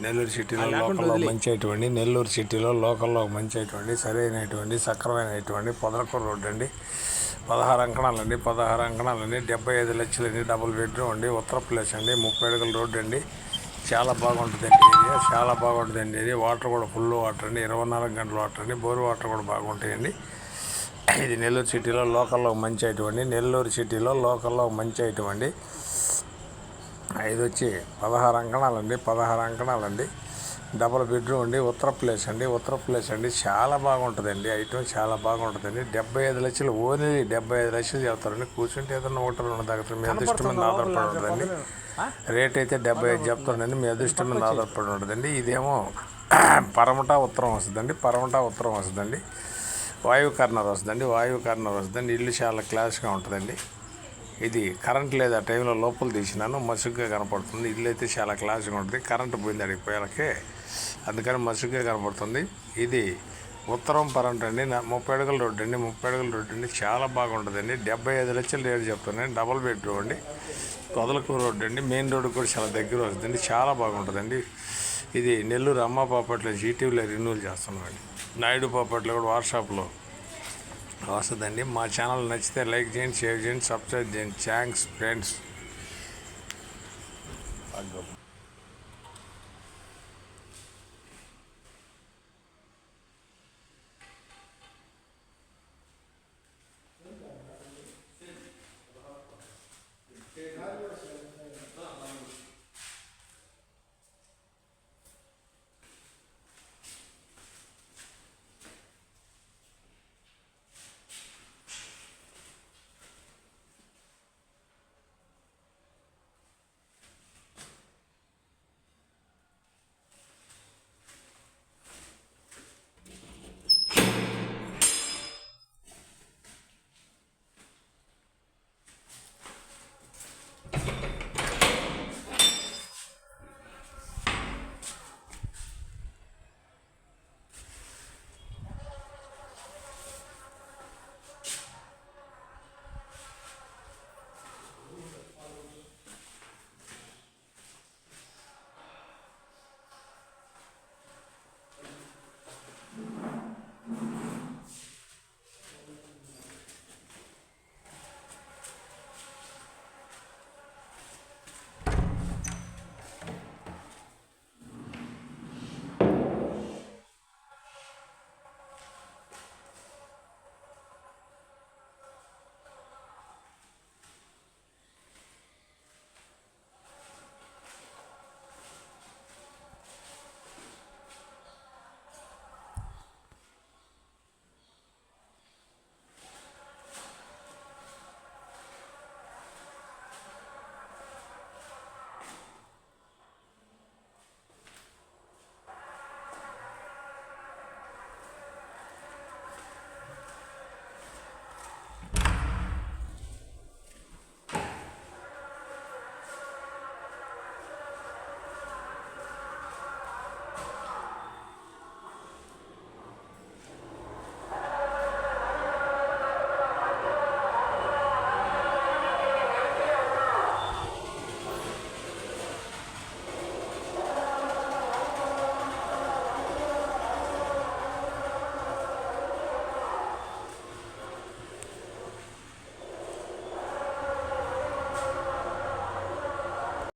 నెల్లూరు సిటీలో లోకల్లో మంచి అయినటువంటి నెల్లూరు సిటీలో లోకల్లో మంచి అయినటువంటి సరైనటువంటి సక్రమైనటువంటి పొదలకూరు రోడ్డు అండి. 16 అంకణాలండి. 16 అంకణాలండి. 75 లక్షలండి. డబుల్ బెడ్రూమ్ అండి. ఉత్తర ప్లేస్ అండి. 30 అడుగుల రోడ్డు అండి. చాలా బాగుంటుందండి ఏరియా. చాలా బాగుంటుందండి ఏరియా. వాటర్ కూడా ఫుల్ వాటర్ అండి. 24 గంటల వాటర్ అండి. బోర్ వాటర్ కూడా బాగుంటాయండి. ఇది నెల్లూరు సిటీలో లోకల్లో మంచి అయినటువంటి నెల్లూరు సిటీలో లోకల్లో మంచి అయినటువంటి ఇది వచ్చి 16 అంకణాలండి. 16 అంకణాలండి. డబుల్ బెడ్రూమ్ అండి. ఉత్తర ప్లేస్ అండి. ఉత్తర ప్లేస్ అండి. చాలా బాగుంటుందండి. ఐటమ్ చాలా బాగుంటుందండి. 75 లక్షలు ఓన్లీ 75 లక్షలు చెప్తారండి. కూర్చుంటే ఏదన్నా ఒకటి రెండు తగ్గుతుంది. మీ అదృష్టం మీద ఆధారపడి ఉంటుందండి. రేట్ అయితే 75 చెప్తానండి. మీ అదృష్టం మీద ఆధారపడి ఉంటుందండి. ఇదేమో పరమట ఉత్తరం వస్తుందండి. పరమట ఉత్తరం వస్తుందండి. వాయువు కార్నర్ వస్తుందండి. వాయువు కార్నర్ వస్తుందండి. ఇల్లు చాలా క్లాస్గా ఉంటుందండి. ఇది కరెంట్ లేదు. ఆ టైంలో లోపల తీసినాను, మసుగ్గా కనపడుతుంది. ఇల్లు అయితే చాలా క్లాస్గా ఉంటుంది. కరెంటు పోయింది అడిగిపోయాలకే, అందుకని మసుగ్గా కనపడుతుంది. ఇది ఉత్తరం పరంట అండి. 30 అడుగుల రోడ్డు అండి. 30 అడుగుల రోడ్డు అండి. చాలా బాగుంటుందండి. 75 లక్షలు రేటు చెప్తున్నాను. డబుల్ బెడ్రూమ్ అండి. పొదలకూరు రోడ్డు అండి. మెయిన్ రోడ్డు కూడా చాలా దగ్గర వస్తుందండి. చాలా బాగుంటుందండి. ఇది నెల్లూరు అమ్మ పాపట్లో జీటీవీలో రిన్యూవల్ చేస్తున్నామండి. నాయుడు పాపట్లో కూడా వాట్సాప్లో వస్తుందండి. మా ఛానల్ నచ్చితే లైక్ చేయండి, షేర్ చేయండి, సబ్స్క్రైబ్ చేయండి. Thanks friends.